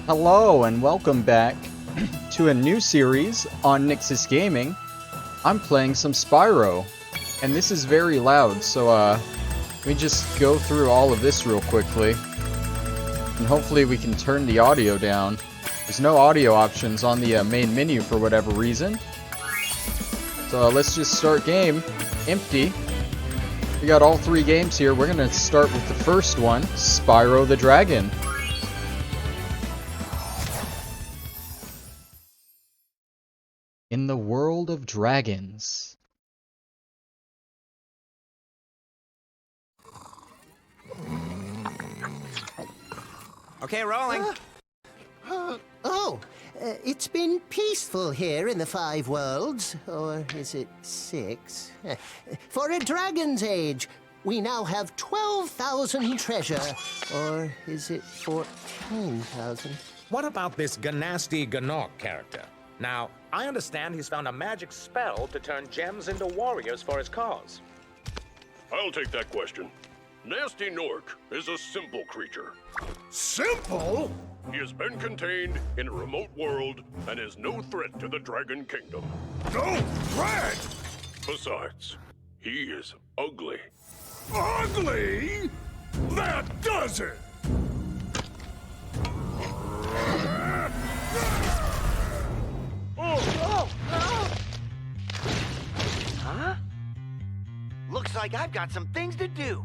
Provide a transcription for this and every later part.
Hello and welcome back to a new series on Nyxus Gaming. I'm playing some Spyro, and this is very loud, so let me just go through all of this real quickly, and hopefully we can turn the audio down. There's no audio options on the main menu for whatever reason. So let's just start game. Empty. We got all three games here. We're gonna start with the first one, Spyro the Dragon. In the world of dragons. Okay, rolling. It's been peaceful here in the Five Worlds, or is it six? For a dragon's age, we now have 12,000 treasure, or is it 14,000? What about this Ganasty Ganok character? Now, I understand he's found a magic spell to turn gems into warriors for his cause. I'll take that question. Nasty Nork is a simple creature. Simple? He has been contained in a remote world and is no threat to the Dragon Kingdom. No threat? Besides, he is ugly. Ugly? That does it! Huh? Looks like I've got some things to do.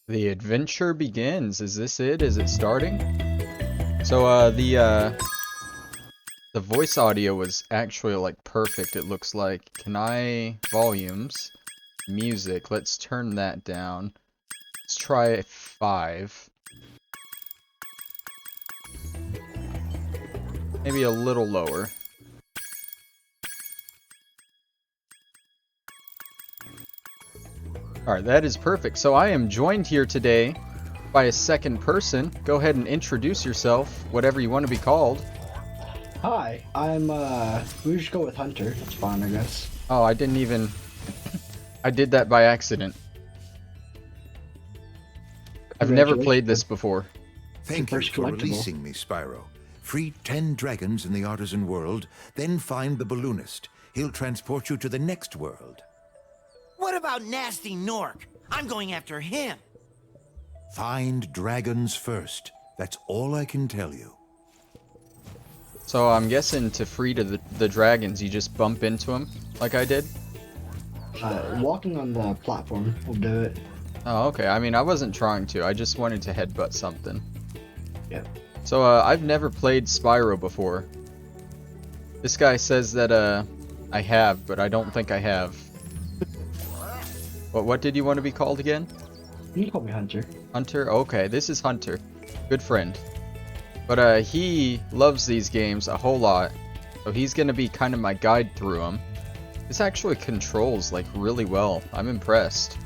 The adventure begins. Is this it? Is it starting? So the voice audio was actually like perfect, it looks like. Can I volumes, music, let's turn that down. Let's try 5. Maybe a little lower. Alright, that is perfect. So I am joined here today by a second person. Go ahead and introduce yourself, whatever you want to be called. Hi, we just go with Hunter. It's fine, I guess. Oh, I didn't even... I did that by accident. I've never played this before. Thank you for releasing me, Spyro. Free 10 dragons in the Artisan world, then find the balloonist. He'll transport you to the next world. What about Nasty Nork? I'm going after him. Find dragons first. That's all I can tell you. So I'm guessing to free to the dragons, you just bump into them, like I did? Walking on the platform will do it. Oh, okay. I mean, I wasn't trying to. I just wanted to headbutt something. Yep. So, I've never played Spyro before. This guy says that, I have, but I don't think I have. What did you want to be called again? You can call me Hunter. Hunter? Okay, this is Hunter. Good friend. But, he loves these games a whole lot. So he's gonna be kind of my guide through them. This actually controls, like, really well. I'm impressed.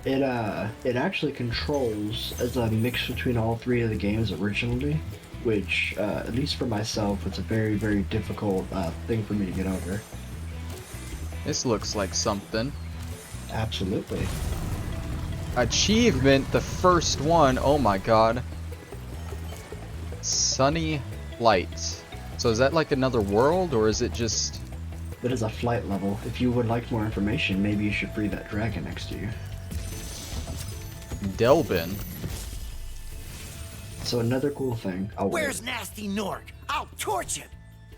It actually controls as a mix between all three of the games originally, which, at least for myself, it's a very, very difficult thing for me to get over. This looks like something. Absolutely. Achievement, the first one. Oh my god. Sunny Light. So is that like another world, or is it just... That is a flight level. If you would like more information, maybe you should free that dragon next to you. Delbin. So another cool thing. Where's Nasty Nork? I'll torch him.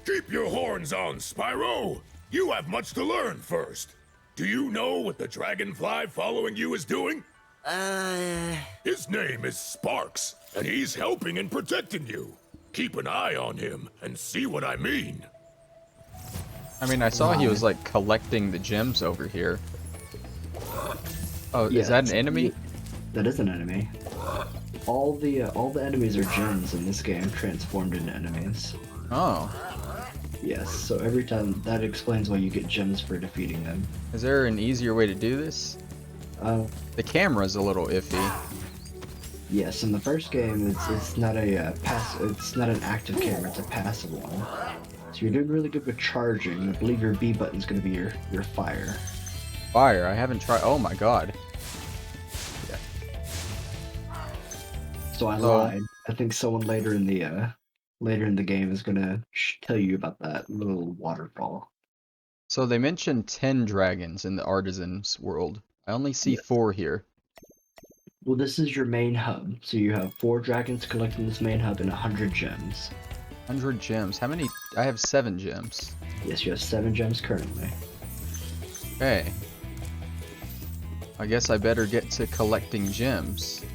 Keep your horns on, Spyro! You have much to learn first. Do you know what the dragonfly following you is doing? His name is Sparks, and he's helping and protecting you. Keep an eye on him and see what I mean. I mean, I saw he was like collecting the gems over here. Oh, Yeah, is that an enemy? That is an enemy. All the enemies are gems in this game transformed into enemies. Oh. Yes, so every time, that explains why you get gems for defeating them. Is there an easier way to do this? The camera's a little iffy. Yes, in the first game, it's not a it's not an active camera, it's a passive one. So you're doing really good with charging. I believe your B button's gonna be your fire. Fire? I haven't tried. Oh my god. Yeah. So I lied. I think someone later in the game is gonna tell you about that little waterfall. So they mentioned 10 dragons in the Artisans world. I only see 4 here. Well, this is your main hub. So you have 4 dragons collecting this main hub and 100 gems. 100 gems. How many? I have 7 gems. Yes, you have 7 gems currently. Okay. I guess I better get to collecting gems.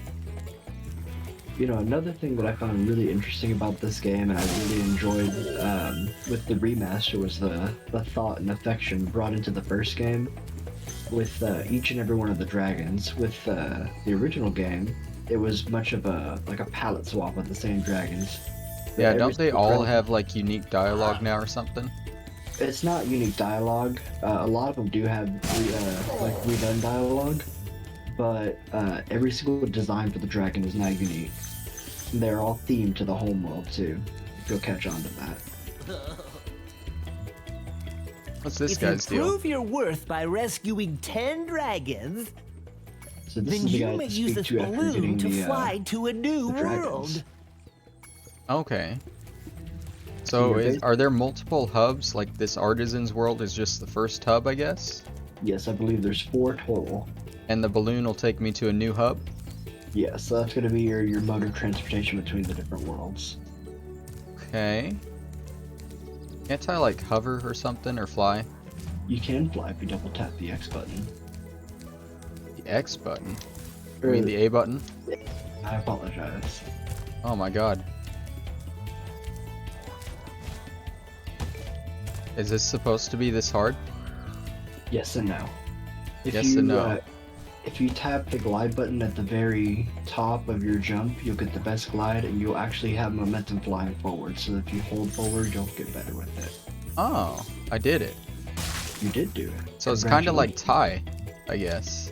You know, another thing that I found really interesting about this game, and I really enjoyed with the remaster, was the thought and affection brought into the first game with each and every one of the dragons. With the original game, it was much of a palette swap with the same dragons. But Yeah, every don't they single all dragon- have like unique dialogue now or something? It's not unique dialogue. A lot of them do have redone dialogue, but every single design for the dragon is now unique. They're all themed to the homeworld too. If you'll catch on to that. What's this If guy's you deal? prove your worth by rescuing 10 dragons, So this then is the you guy may to use speak this to after balloon getting to the fly to a new dragons. world. Okay. So you're are there multiple hubs? Like this Artisans world is just the first hub, I guess? Yes, I believe there's 4 total. And the balloon will take me to a new hub? Yes, so that's gonna be your mode of transportation between the different worlds. Okay. Can't I like hover or something or fly? You can fly if you double tap the X button. The X button? I Or- mean the A button? I apologize. Oh my god. Is this supposed to be this hard? Yes and no. If Yes you, and no. If you tap the glide button at the very top of your jump, you'll get the best glide, and you'll actually have momentum flying forward. So if you hold forward, you'll get better with it. Oh, I did it. You did do it. So it's kind of like Ty, I guess.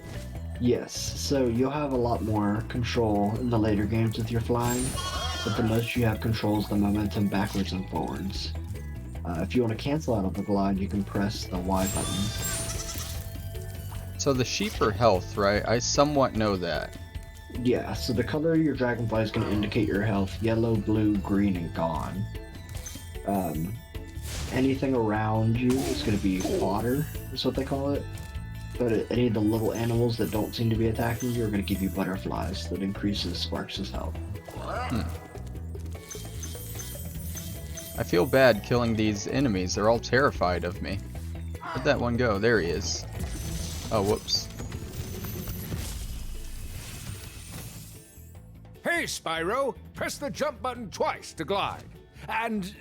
Yes, so you'll have a lot more control in the later games with your flying, but the most you have control is the momentum backwards and forwards. If you want to cancel out of the glide, you can press the Y button. So the sheep are health, right? I somewhat know that. Yeah, so the color of your dragonfly is going to indicate your health: yellow, blue, green, and gone. Anything around you is going to be fodder, is what they call it. But any of the little animals that don't seem to be attacking you are going to give you butterflies that increases Sparks' health. I feel bad killing these enemies. They're all terrified of me. Where'd that one go? There he is. Oh, whoops. Hey, Spyro! Press the jump button twice to glide. And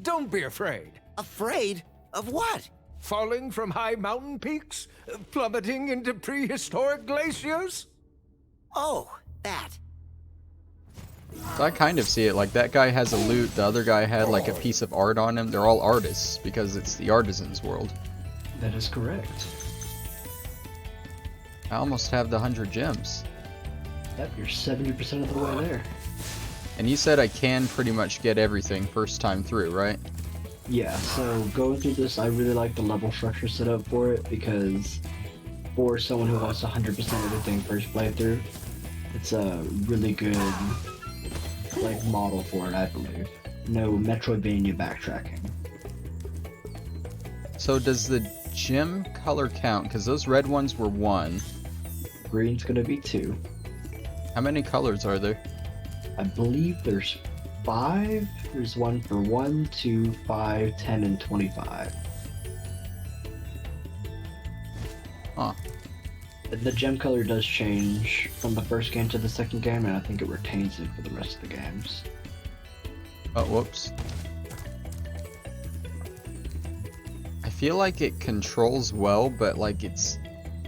don't be afraid. Afraid? Of what? Falling from high mountain peaks? Plummeting into prehistoric glaciers? Oh, that. So I kind of see it. Like that guy has a loot, the other guy had like a piece of art on him. They're all artists because it's the Artisans world. That is correct. I almost have the 100 gems. Yep, you're 70% of the way there. And you said I can pretty much get everything first time through, right? Yeah, so going through this, I really like the level structure set up for it, because for someone who wants 100% everything first playthrough, it's a really good like model for it, I believe. No Metroidvania backtracking. So does the gem color count? Because those red ones were 1. Green's gonna be 2. How many colors are there? I believe there's 5. There's one for 1, 2, 5, 10, and 25. Huh. The gem color does change from the first game to the second game, and I think it retains it for the rest of the games. Oh, whoops. I feel like it controls well, but like it's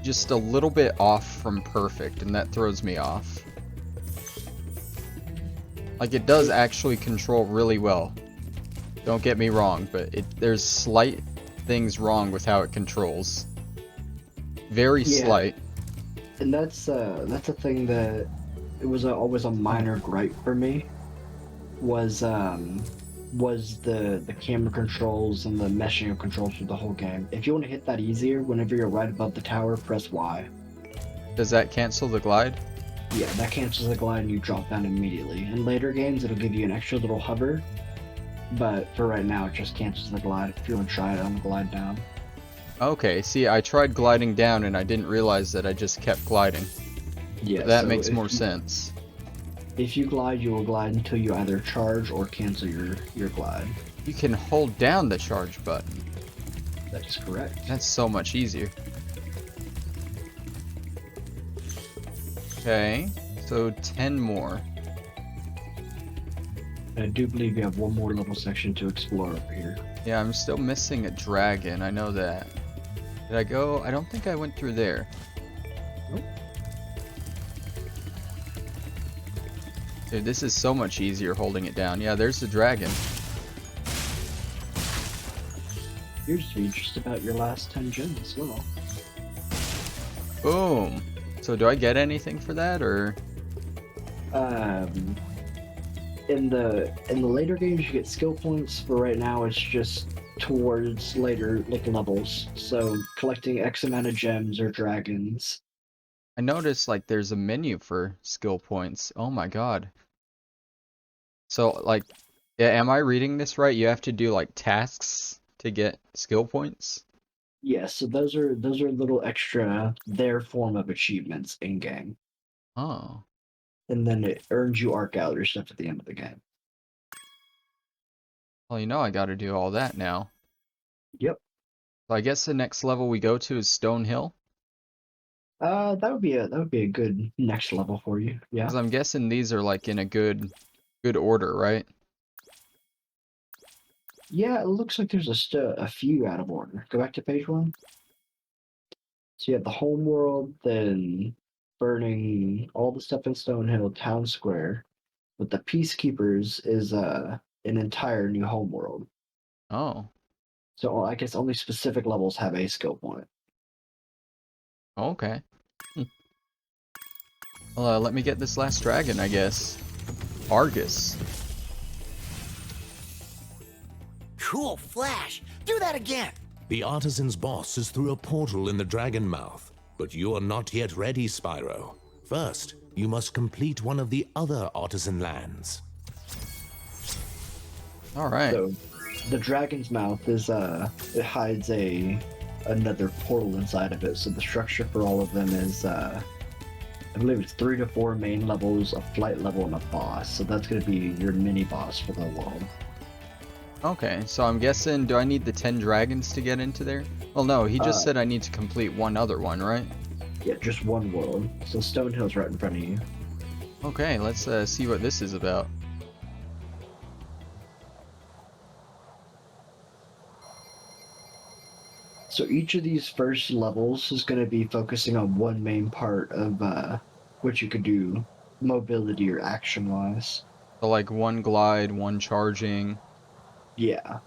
just a little bit off from perfect, and that throws me off. Like it does actually control really well. Don't get me wrong, but there's slight things wrong with how it controls. Very Yeah. slight. And that's a thing that it was always a minor gripe for me, was was the camera controls and the meshing of controls for the whole game. If you want to hit that easier, whenever you're right above the tower, press Y. Does that cancel the glide? Yeah, that cancels the glide and you drop down immediately. In later games, it'll give you an extra little hover, but for right now, it just cancels the glide if you want to try it on the glide down. Okay, see, I tried gliding down and I didn't realize that I just kept gliding. Yeah, That so makes if more you- sense. If you glide, you will glide until you either charge or cancel your glide. You can hold down the charge button. That is correct. That's so much easier. Okay, so 10 more. I do believe you have one more little section to explore over here. Yeah, I'm still missing a dragon, I know that. Did I go? I don't think I went through there. Nope. Dude, this is so much easier holding it down. Yeah, there's the dragon. Here's to be just about your last 10 gems as well. Boom. So do I get anything for that, or? In the later games you get skill points, but right now it's just towards later levels. So collecting X amount of gems or dragons. I noticed like there's a menu for skill points. Oh my god. So like, yeah, am I reading this right? You have to do like tasks to get skill points? Yeah, so those are little extra their form of achievements in game. Oh. And then it earns you art gallery stuff at the end of the game. Well, you know I gotta do all that now. Yep. So I guess the next level we go to is Stone Hill. That would be a good next level for you. Yeah. Because I'm guessing these are like in a good order, right? Yeah, it looks like there's a few out of order. Go back to page 1. So you have the home world, then burning all the stuff in Stonehill Town Square. But the Peacekeepers is an entire new home world. Oh. So I guess only specific levels have a skill point. Okay. Well, let me get this last dragon, I guess. Argus. Cool flash. Do that again. The Artisan's boss is through a portal in the dragon mouth, but you are not yet ready, Spyro. First, you must complete one of the other Artisan lands. Alright. So the dragon's mouth is it hides another portal inside of it. So the structure for all of them is I believe it's 3 to 4 main levels, a flight level, and a boss. So that's gonna be your mini boss for the world. Okay, so I'm guessing, do I need the 10 dragons to get into there? Well, no, he just said I need to complete one other one, right? Yeah, just one world. So Stonehill's right in front of you. Okay, let's see what this is about. So each of these first levels is going to be focusing on one main part of what you could do mobility or action-wise. So like one glide, one charging, Yeah.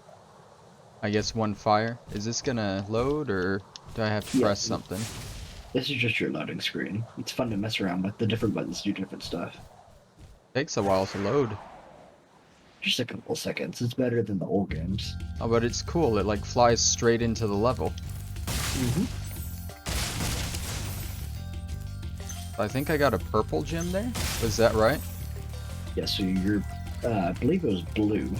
I guess one fire. Is this gonna load, or do I have to Yeah. press something? This is just your loading screen. It's fun to mess around with. The different buttons do different stuff. Takes a while to load. Just a couple seconds. It's better than the old games. Oh, but it's cool. It like flies straight into the level. I think I got a purple gem there. Was that right? Yeah, so you're, I believe it was blue.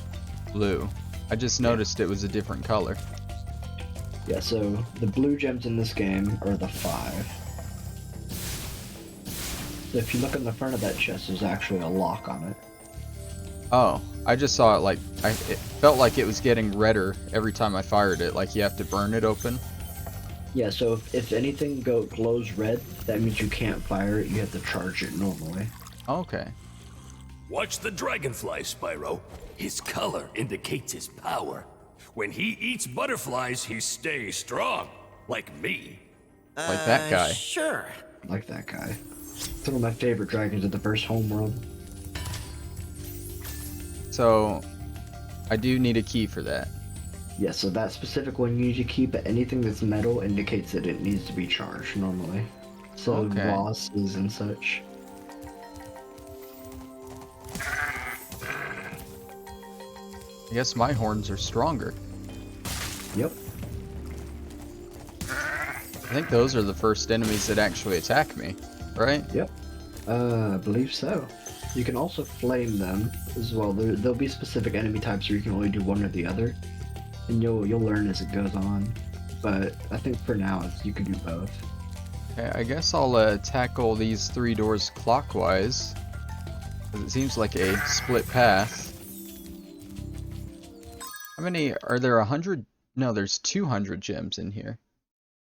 Blue. I just noticed it was a different color. Yeah, so the blue gems in this game are the 5. So if you look on the front of that chest, there's actually a lock on it. Oh, I just saw it like, it felt like it was getting redder every time I fired it, like you have to burn it open. Yeah, so if anything glows red, that means you can't fire it, you have to charge it normally. Okay. Watch the dragonfly, Spyro. His color indicates his power. When he eats butterflies, he stays strong. Like me. Like that guy. Sure. Like that guy. It's one of my favorite dragons of the first homeworld. So, I do need a key for that. Yeah, so that specific one you need to keep, but anything that's metal indicates that it needs to be charged normally. So Okay. bosses and such. I guess my horns are stronger. Yep. I think those are the first enemies that actually attack me, right? Yep. I believe so. You can also flame them as well. There'll be specific enemy types where you can only do one or the other, and you'll learn as it goes on. But I think for now, you can do both. Okay, I guess I'll tackle these 3 doors clockwise, because it seems like a split path. How many are there? 100? No, there's 200 gems in here.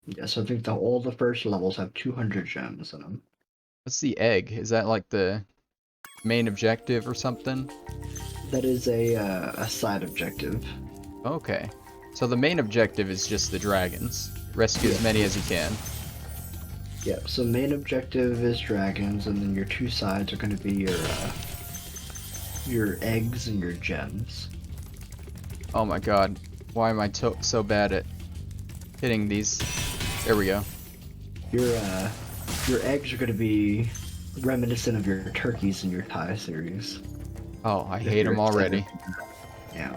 Yes, I think all the first levels have 200 gems in them. What's the egg? Is that like the main objective or something? That is a side objective. Okay. So the main objective is just the dragons. Rescue as many as you can. Yep, so main objective is dragons, and then your 2 sides are going to be your eggs and your gems. Oh my god. Why am I so bad at hitting these? There we go. Your eggs are going to be reminiscent of your turkeys in your Thai series. Oh, I hate them already. Yeah.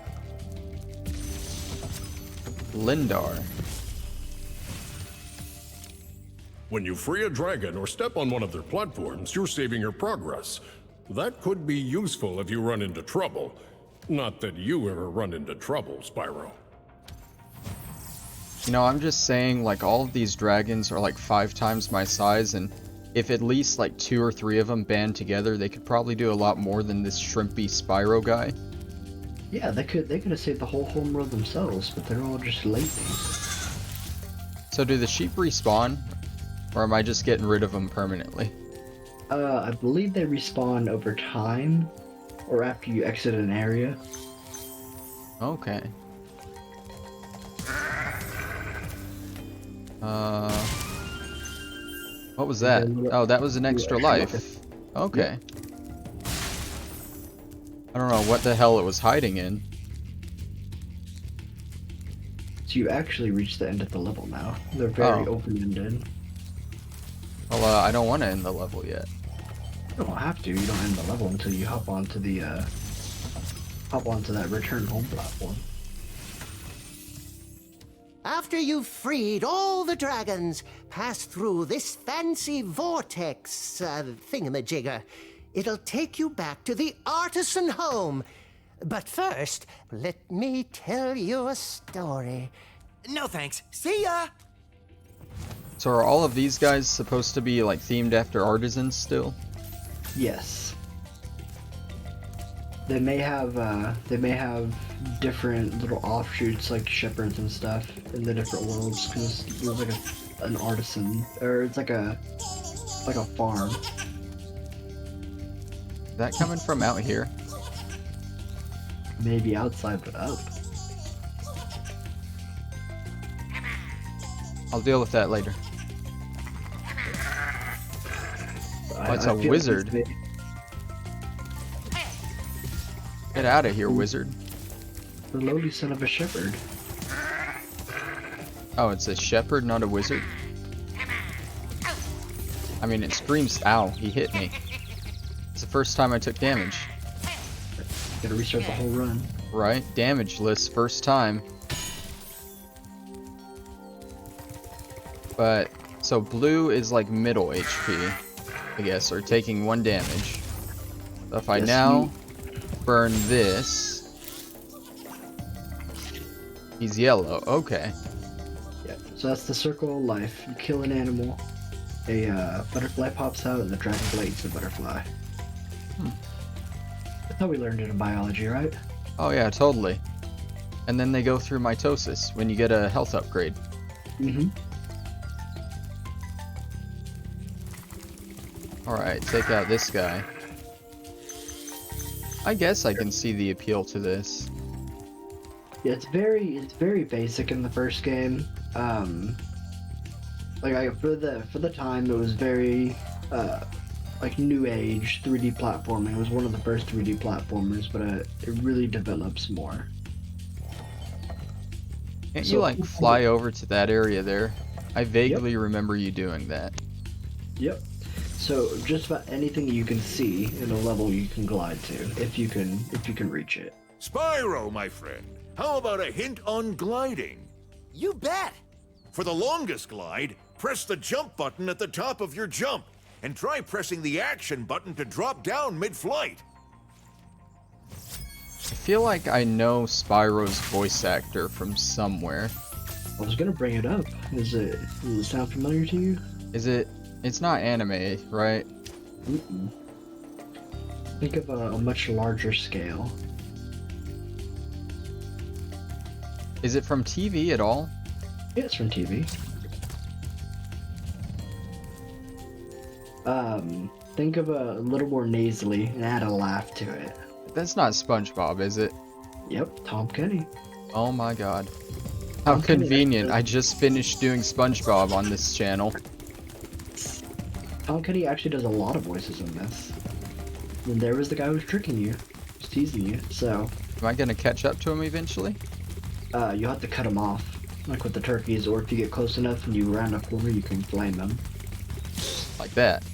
Lindar. When you free a dragon or step on one of their platforms, you're saving your progress. That could be useful if you run into trouble. Not that you ever run into trouble, Spyro. You know, I'm just saying, like, all of these dragons are like 5 times my size, and if at least like 2 or 3 of them band together, they could probably do a lot more than this shrimpy Spyro guy. Yeah, they could have saved the whole homeworld themselves, but they're all just lazy. So do the sheep respawn, or am I just getting rid of them permanently? I believe they respawn over time, or after you exit an area. Okay. What was that? Oh, that was an extra life. Okay. I don't know what the hell it was hiding in. So you actually reach the end of the level now. They're very open-ended. Well, I don't want to end the level yet. You don't have to. You don't end the level until you hop onto that return home platform. After you've freed all the dragons, pass through this fancy vortex thingamajigger. It'll take you back to the Artisan home. But first, let me tell you a story. No thanks. See ya! So are all of these guys supposed to be like themed after Artisans still? Yes. They may have different little offshoots like shepherds and stuff in the different worlds, because there's like an artisan, or it's like a farm. Is that coming from out here? Maybe outside, but up. I'll deal with that later. Oh, it's a wizard. Get out of here, wizard. The lowly son of a shepherd. Oh, it's a shepherd, not a wizard? I mean, it screams, ow, he hit me. It's the first time I took damage. Gotta restart the whole run. Right? Damage list, first time. But, so blue is like middle HP, I guess, or taking 1 damage. So if I now burn this, he's yellow, okay. Yeah, so that's the circle of life. You kill an animal, a butterfly pops out, and the dragonfly eats the butterfly. That's how we learned it in biology, right? Oh yeah, totally. And then they go through mitosis when you get a health upgrade. Mm-hmm. Alright, take out this guy. I guess I can see the appeal to this. Yeah, it's very basic in the first game. Like for the time, it was very like new age 3D platforming. It was one of the first 3D platformers, but it really develops more. Can't you like fly over to that area there? I vaguely remember you doing that. Yep. So just about anything you can see in a level you can glide to, if you can reach it. Spyro, my friend, how about a hint on gliding? You bet! For the longest glide, press the jump button at the top of your jump, and try pressing the action button to drop down mid-flight. I feel like I know Spyro's voice actor from somewhere. I was gonna bring it up. Does it sound familiar to you? Is it? It's not anime, right? Mm-mm. Think of a much larger scale. Is it from TV at all? Yeah, it's from TV. Think of a little more nasally and add a laugh to it. That's not SpongeBob, is it? Yep, Tom Kenny. Oh my god. How convenient. I just finished doing SpongeBob on this channel. Tom Kenny actually does a lot of voices in this. And there was the guy who was tricking you. Was teasing you, so... Am I gonna catch up to him eventually? You'll have to cut him off. Like with the turkeys, or if you get close enough and you round a corner, you can flame them. Like that?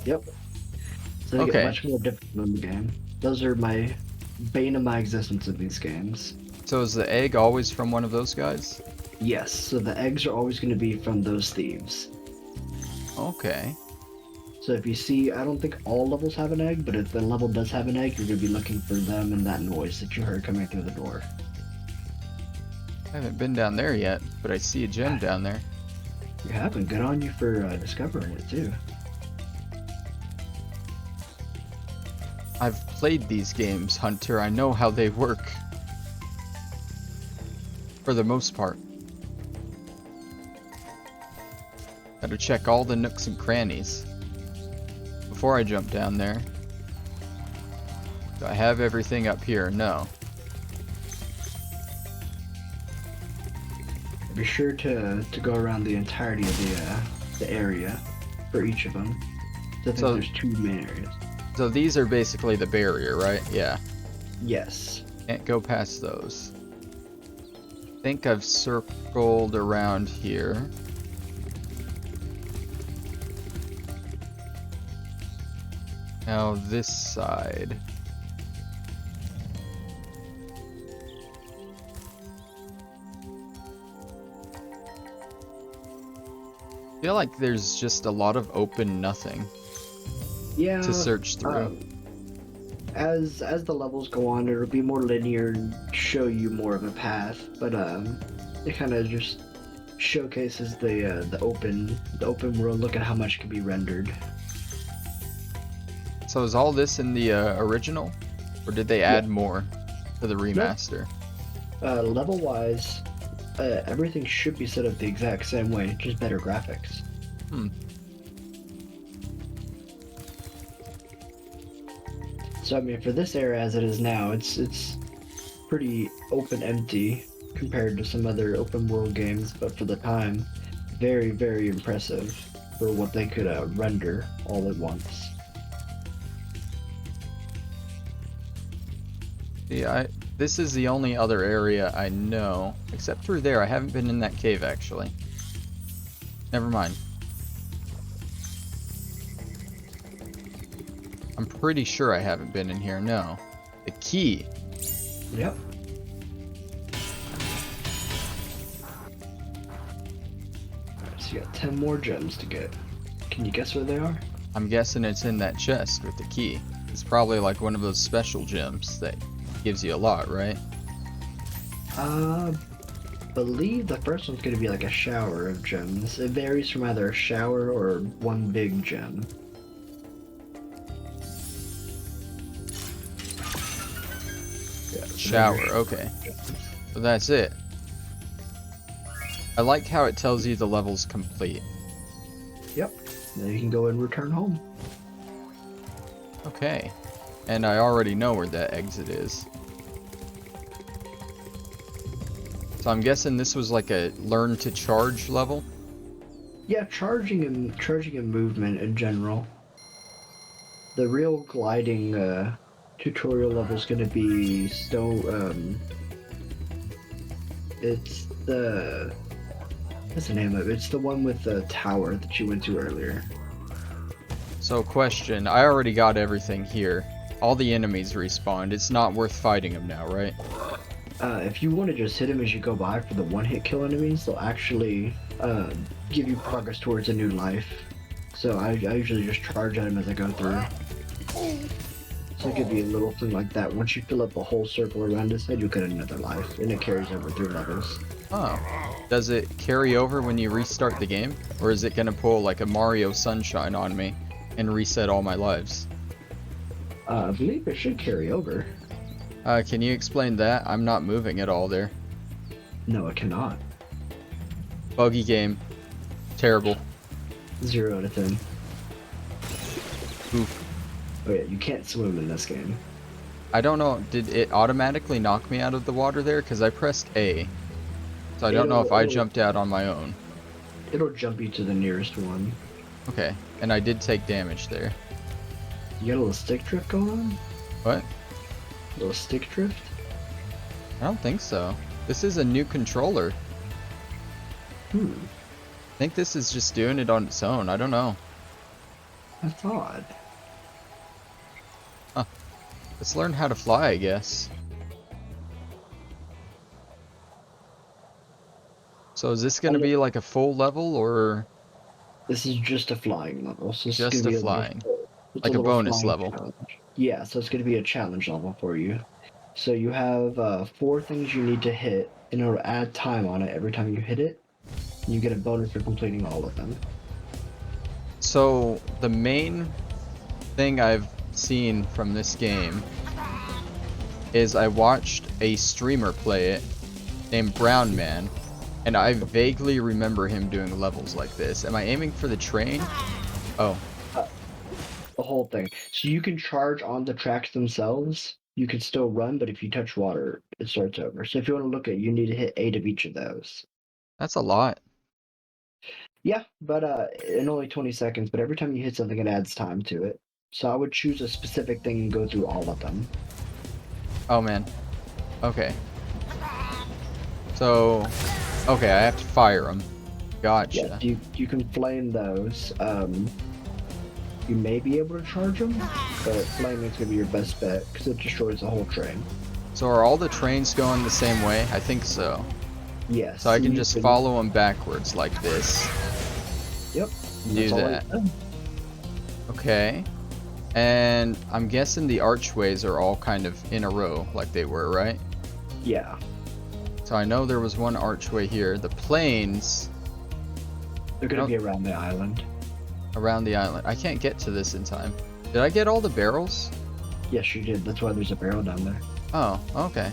Yep. So they get much more difficult in the game. Those are my bane of my existence in these games. So is the egg always from one of those guys? Yes, so the eggs are always going to be from those thieves. Okay. So if you see, I don't think all levels have an egg, but if the level does have an egg, you're going to be looking for them and that noise that you heard coming through the door. I haven't been down there yet, but I see a gem down there. You haven't. Good on you for discovering it, too. I've played these games, Hunter. I know how they work. For the most part. Gotta check all the nooks and crannies before I jump down there. Do I have everything up here? No. Be sure to go around the entirety of the area for each of them. So I think there's 2 main areas. So these are basically the barrier, right? Yeah. Yes. Can't go past those. I think I've circled around here. Now this side. I feel like there's just a lot of open nothing to search through. As the levels go on, it'll be more linear and show you more of a path, but it kind of just showcases the open world. Look at how much can be rendered. So is all this in the original, or did they add more to the remaster? Level wise, everything should be set up the exact same way, just better graphics. So I mean, for this area as it is now, it's pretty open empty compared to some other open world games, but for the time, very, very impressive for what they could render all at once. Yeah, this is the only other area I know, except through there. I haven't been in that cave, actually. Never mind. I'm pretty sure I haven't been in here, no. The key. Yep. So you got 10 more gems to get. Can you guess where they are? I'm guessing it's in that chest with the key. It's probably like one of those special gems that gives you a lot, right? Believe the first one's gonna be like a shower of gems. It varies from either a shower or one big gem. Yeah, shower, okay. So that's it. I like how it tells you the level's complete. Yep. Now you can go and return home. Okay. And I already know where that exit is. So I'm guessing this was like a learn to charge level? Yeah, charging and movement in general. The real gliding tutorial level is going to be it's the... What's the name of it? It's the one with the tower that you went to earlier. So question, I already got everything here. All the enemies respawned. It's not worth fighting them now, right? If you want to just hit them as you go by for the one-hit kill enemies, they'll actually give you progress towards a new life. So I usually just charge at them as I go through. So it could be a little thing like that. Once you fill up a whole circle around his head, you'll get another life, and it carries over through levels. Oh. Does it carry over when you restart the game? Or is it gonna pull like a Mario Sunshine on me and reset all my lives? I believe it should carry over. Can you explain that? I'm not moving at all there. No, it cannot. Buggy game. Terrible. 0 out of 10. Oof. Oh yeah, you can't swim in this game. I don't know, did it automatically knock me out of the water there? Because I pressed A. So I don't know if I jumped out on my own. It'll jump you to the nearest one. Okay, and I did take damage there. You got a little stick drift going on? What? A little stick drift? I don't think so. This is a new controller. I think this is just doing it on its own. I don't know. That's odd. Huh. Let's learn how to fly, I guess. So is this going to be like a full level, or? This is just a flying level. So Just a flying. Like a bonus level. Challenge. Yeah, so it's going to be a challenge level for you. So you have 4 things you need to hit, and it'll add time on it every time you hit it. And you get a bonus for completing all of them. So the main thing I've seen from this game is I watched a streamer play it named Brown Man, and I vaguely remember him doing levels like this. Am I aiming for the train? Oh. The whole thing. So you can charge on the tracks themselves. You can still run, but if you touch water, it starts over. So if you want to look at it, you need to hit 8 of each of those. That's a lot. Yeah, but in only 20 seconds, but every time you hit something, it adds time to it. So I would choose a specific thing and go through all of them. Oh man. Okay. So, okay, I have to fire them. Gotcha. Yeah, you can flame those. You may be able to charge them, but flaming is going to be your best bet because it destroys the whole train. So are all the trains going the same way? I think so. Yes. So I can just follow them backwards like this. Yep. Do that. Okay. And I'm guessing the archways are all kind of in a row like they were, right? Yeah. So I know there was one archway here. The planes... They're going to be around the island. Around the island. I can't get to this in time. Did I get all the barrels? Yes, you did. That's why there's a barrel down there. Oh, okay.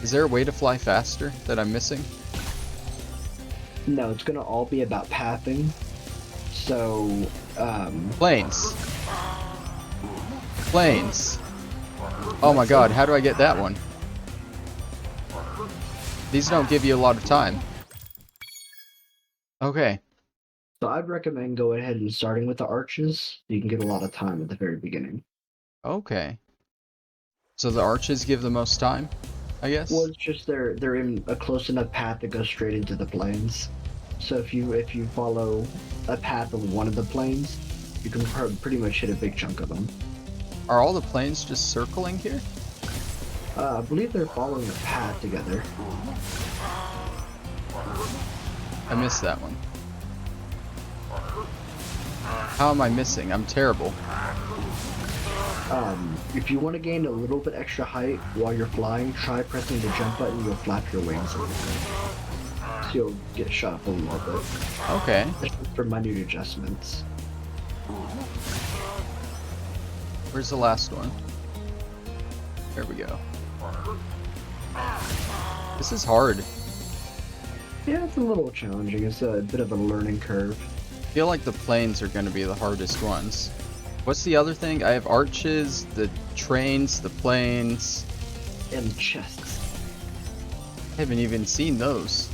Is there a way to fly faster that I'm missing? No, it's going to all be about pathing. So, Planes. Planes. Oh my god, how do I get that one? These don't give you a lot of time. Okay. So I'd recommend going ahead and starting with the arches. You can get a lot of time at the very beginning. Okay. So the arches give the most time, I guess? Well, it's just they're in a close enough path that goes straight into the plains. So if you follow a path of one of the plains, you can pretty much hit a big chunk of them. Are all the planes just circling here? I believe they're following a path together. I missed that one. How am I missing? I'm terrible. If you want to gain a little bit extra height while you're flying, try pressing the jump button. You'll flap your wings a little bit. So you'll get shot up a little bit. Okay. That's just for minute adjustments. Where's the last one? There we go. This is hard. Yeah, it's a little challenging. It's a bit of a learning curve. I feel like the planes are going to be the hardest ones. What's the other thing? I have arches, the trains, the planes. And chests. I haven't even seen those.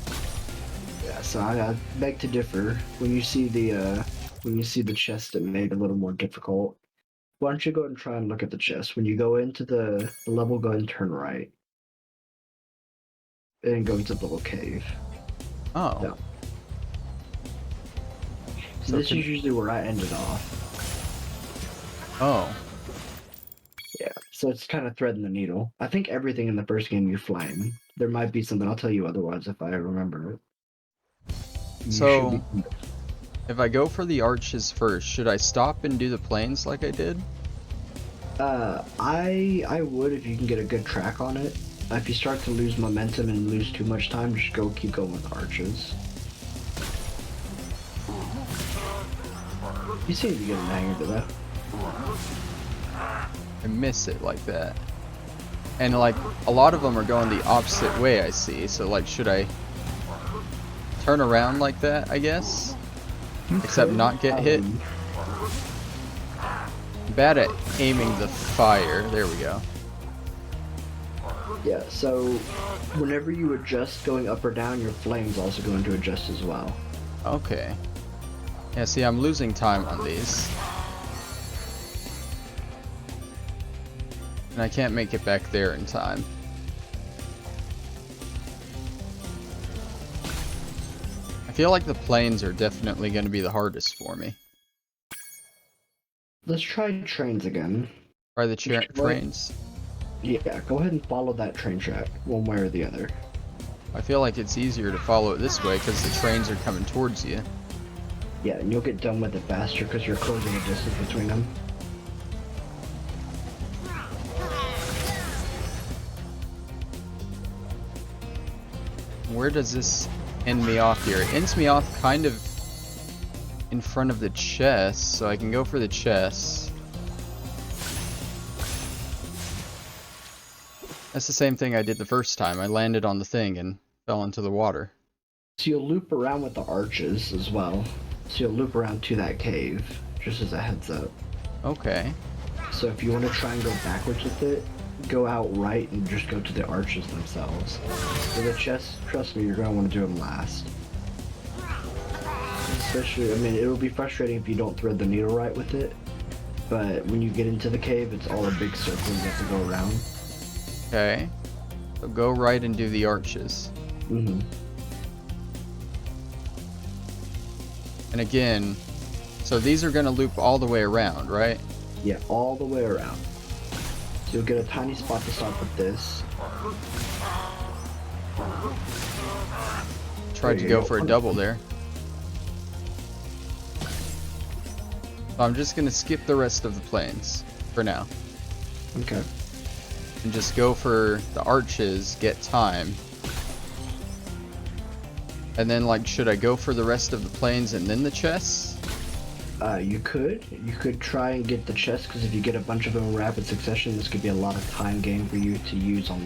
Yeah, so I beg to differ. When you see the chest, it made it a little more difficult. Why don't you go and try and look at the chest? When you go into the level, go and turn right. And go into the little cave. Oh. Yeah. So this is usually where I ended off. Oh. Yeah, so it's kind of threading the needle. I think everything in the first game you flame. There might be something, I'll tell you otherwise if I remember it. So, if I go for the arches first, should I stop and do the planes like I did? I would if you can get a good track on it. If you start to lose momentum and lose too much time, just keep going with arches. You seem to be getting the hang of it though. I miss it like that. And like, a lot of them are going the opposite way, I see. So like, should I turn around like that, I guess? Except not get hit? Bad at aiming the fire. There we go. Yeah, so whenever you adjust going up or down, your flame's also going to adjust as well. Okay. Yeah, see, I'm losing time on these. And I can't make it back there in time. I feel like the planes are definitely going to be the hardest for me. Let's try trains again. Try the trains? Yeah, go ahead and follow that train track, one way or the other. I feel like it's easier to follow it this way because the trains are coming towards you. Yeah, and you'll get done with it faster because you're closing a distance between them. Where does this end me off here? It ends me off kind of in front of the chest, so I can go for the chest. That's the same thing I did the first time. I landed on the thing and fell into the water. So you'll loop around with the arches as well. So you'll loop around to that cave, just as a heads up. Okay. So if you want to try and go backwards with it, go out right and just go to the arches themselves. For the chest, trust me, you're going to want to do them last. Especially, I mean, it'll be frustrating if you don't thread the needle right with it, but when you get into the cave, it's all a big circle you have to go around. Okay. So go right and do the arches. Mm-hmm. And again, so these are going to loop all the way around, right? Yeah, all the way around. So you'll get a tiny spot to start with this. Tried to go for a double there. So I'm just going to skip the rest of the planes for now. Okay. And just go for the arches, get time. And then, like, should I go for the rest of the planes and then the chests? You could try and get the chest, because if you get a bunch of them in rapid succession, this could be a lot of time gain for you to use on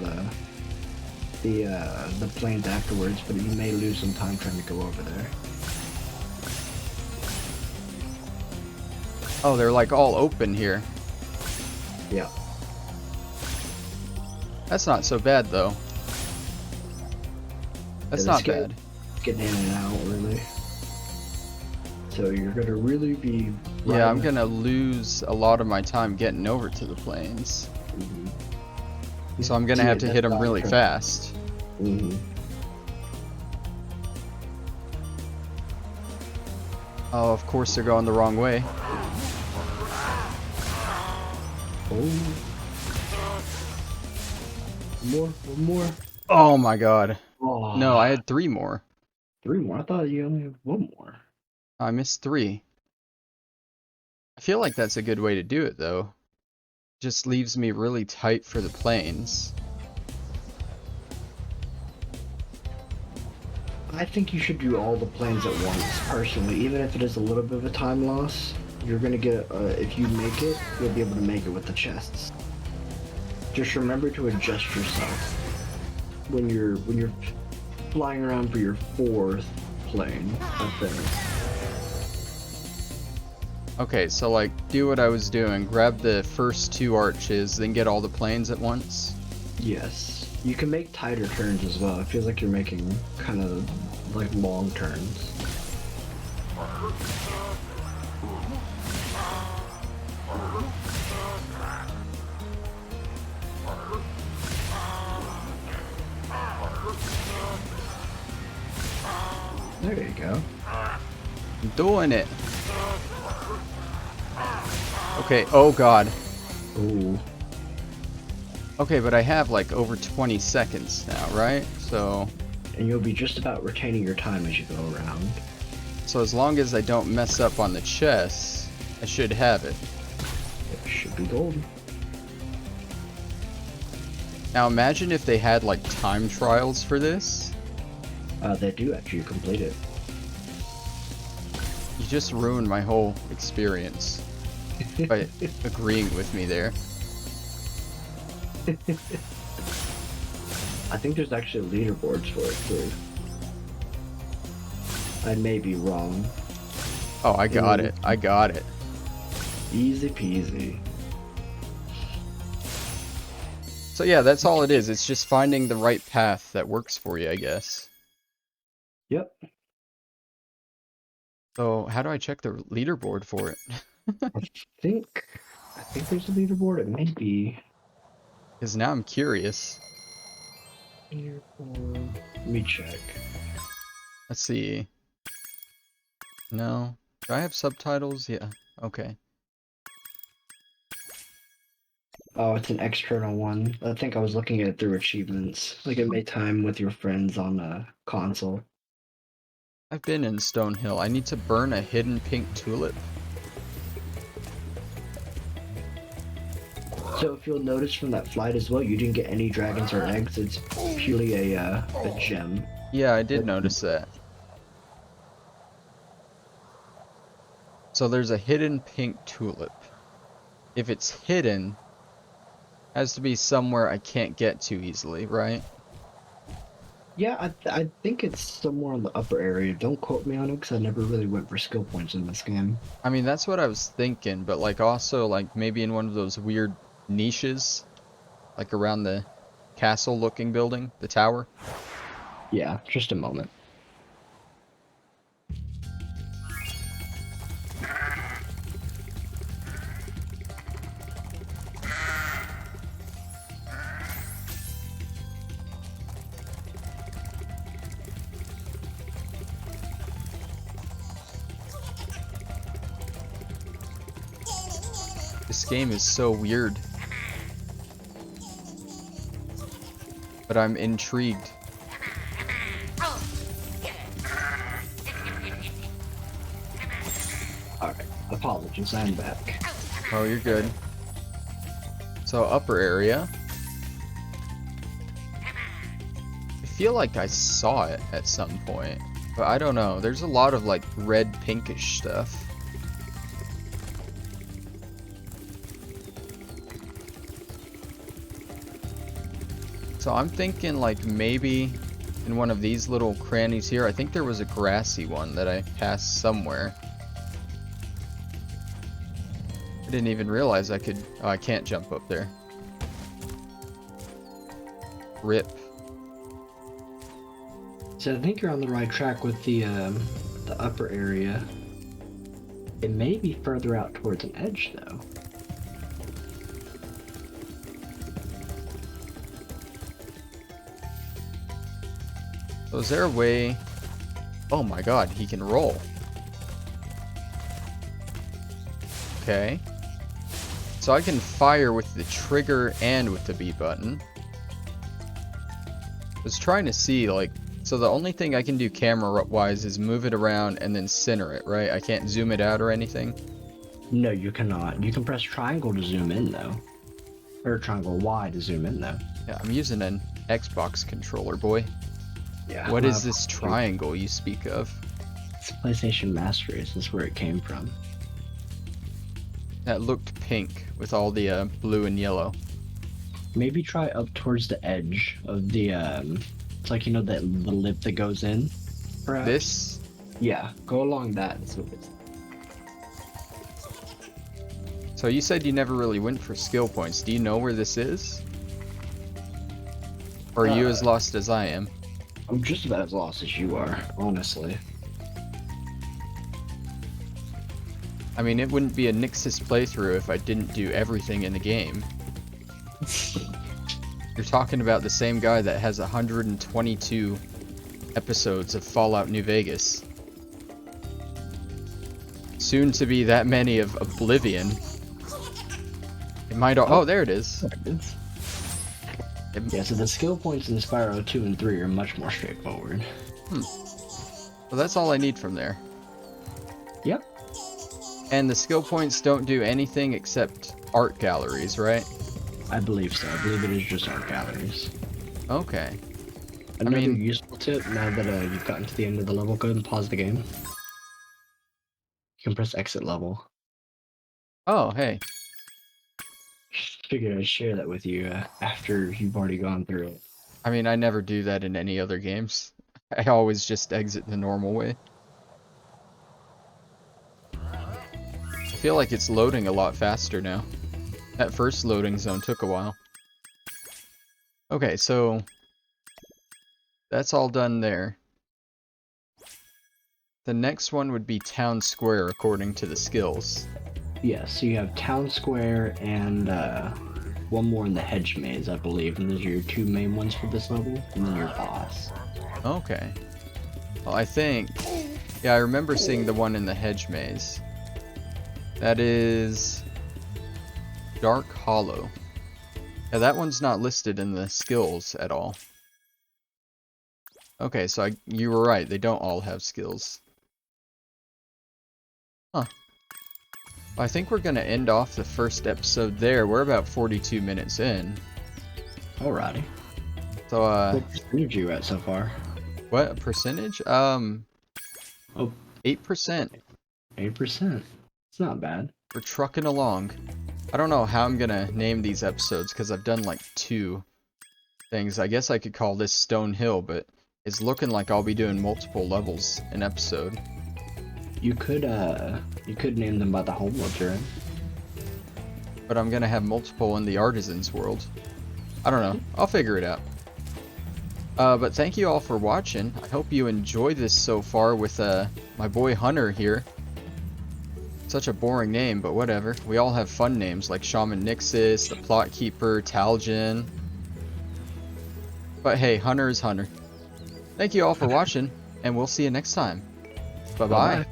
the planes afterwards, but you may lose some time trying to go over there. Oh, they're like all open here. Yeah. That's not so bad though. That's not bad. Getting in and out, really. So you're gonna really be... Yeah, I'm gonna lose a lot of my time getting over to the planes. Mm-hmm. So I'm gonna have to hit them really fast. Mm-hmm. Oh, of course they're going the wrong way. Oh. One more. Oh my god. Oh. No, I had 3 more. 3 more? I thought you only had 1 more. I missed 3. I feel like that's a good way to do it though. Just leaves me really tight for the planes. I think you should do all the planes at once, personally. Even if it is a little bit of a time loss, you're gonna get, if you make it, you'll be able to make it with the chests. Just remember to adjust yourself when you're flying around for your 4th plane up there. Okay, so like, do what I was doing. Grab the first 2 arches, then get all the planes at once? Yes. You can make tighter turns as well. It feels like you're making kind of like long turns. There you go. I'm doing it. Okay, oh god. Ooh. Okay, but I have like over 20 seconds now, right? So And you'll be just about retaining your time as you go around. so as long as I don't mess up on the chest, I should have it. It should be golden. Now imagine if they had like time trials for this. They do actually complete it. You just ruined my whole experience by agreeing with me there. I think there's actually leaderboards for it too. I may be wrong. Oh, I got it. I got it. Easy peasy. So yeah, that's all it is. It's just finding the right path that works for you, I guess. Yep. So how do I check the leaderboard for it? I think there's a leaderboard. It may be. Because now I'm curious. Leaderboard. Let me check. Let's see. No. Do I have subtitles? Yeah. Okay. Oh, it's an external one. I think I was looking at it through achievements. Like it made time with your friends on a console. I've been in Stonehill. I need to burn a hidden pink tulip. So if you'll notice from that flight as well, you didn't get any dragons or eggs. It's purely a gem. Yeah, I did notice that. So there's a hidden pink tulip. If it's hidden, it has to be somewhere I can't get to easily, right? Yeah, I think it's somewhere in the upper area. Don't quote me on it, because I never really went for skill points in this game. I mean, that's what I was thinking, but like also like maybe in one of those weird niches, like around the castle-looking building, the tower. Yeah, just a moment. This game is so weird. But I'm intrigued. Alright, apologies, I'm back. Oh, you're good. So, upper area. I feel like I saw it at some point. But I don't know. There's a lot of like red pinkish stuff. So I'm thinking like maybe in one of these little crannies here. I think there was a grassy one that I passed somewhere. I didn't even realize I could... Oh, I can't jump up there. Rip. So I think you're on the right track with the upper area. It may be further out towards an edge though. So is there a way... Oh my god, he can roll. Okay. So I can fire with the trigger and with the B button. I was trying to see, like... So the only thing I can do camera-wise is move it around and then center it, right? I can't zoom it out or anything? No, you cannot. You can press triangle to zoom in though. Or triangle Y to zoom in though. Yeah, I'm using an Xbox controller, boy. Yeah. What is this triangle you speak of? It's PlayStation Master Race. This is where it came from. That looked pink with all the blue and yellow. Maybe try up towards the edge of the it's like, you know, that the lip that goes in. Perhaps? This? Yeah, go along that and see what it's. So you said you never really went for skill points. Do you know where this is? Or are you as lost as I am? I'm just about as lost as you are, honestly. I mean, it wouldn't be a Nyxus playthrough if I didn't do everything in the game. You're talking about the same guy that has 122 episodes of Fallout New Vegas. Soon to be that many of Oblivion. might. Oh, there it is. There it is. Yeah, so the skill points in Spyro 2 and 3 are much more straightforward. Well, that's all I need from there. Yep. And the skill points don't do anything except art galleries, right? I believe so. I believe it is just art galleries. Okay. Another useful tip, now that you've gotten to the end of the level, go ahead and pause the game. You can press exit level. Oh, hey. Figured I'd share that with you after you've already gone through it. I mean, I never do that in any other games. I always just exit the normal way. I feel like it's loading a lot faster now. That first loading zone took a while. Okay, so that's all done there. The next one would be Town Square according to the skills. Yeah, so you have Town Square and one more in the Hedge Maze, I believe. And those are your two main ones for this level, and then your boss. Okay. Well, I think... Yeah, I remember seeing the one in the Hedge Maze. That is... Dark Hollow. Yeah, that one's not listed in the skills at all. Okay, so you were right. They don't all have skills. Huh. I think we're gonna end off the first episode there. We're about 42 minutes in. Alrighty. So, what percentage are you at so far? What percentage? Oh. 8%. 8%. It's not bad. We're trucking along. I don't know how I'm gonna name these episodes, because I've done like 2 things. I guess I could call this Stone Hill, but it's looking like I'll be doing multiple levels an episode. You could name them by the home world you're in. But I'm gonna have multiple in the Artisans world. I don't know. I'll figure it out. But thank you all for watching. I hope you enjoyed this so far with my boy Hunter here. Such a boring name, but whatever. We all have fun names like Shaman Nyxus, the Plot Keeper, Talgin. But hey, Hunter is Hunter. Thank you all for watching, and we'll see you next time. Bye-bye.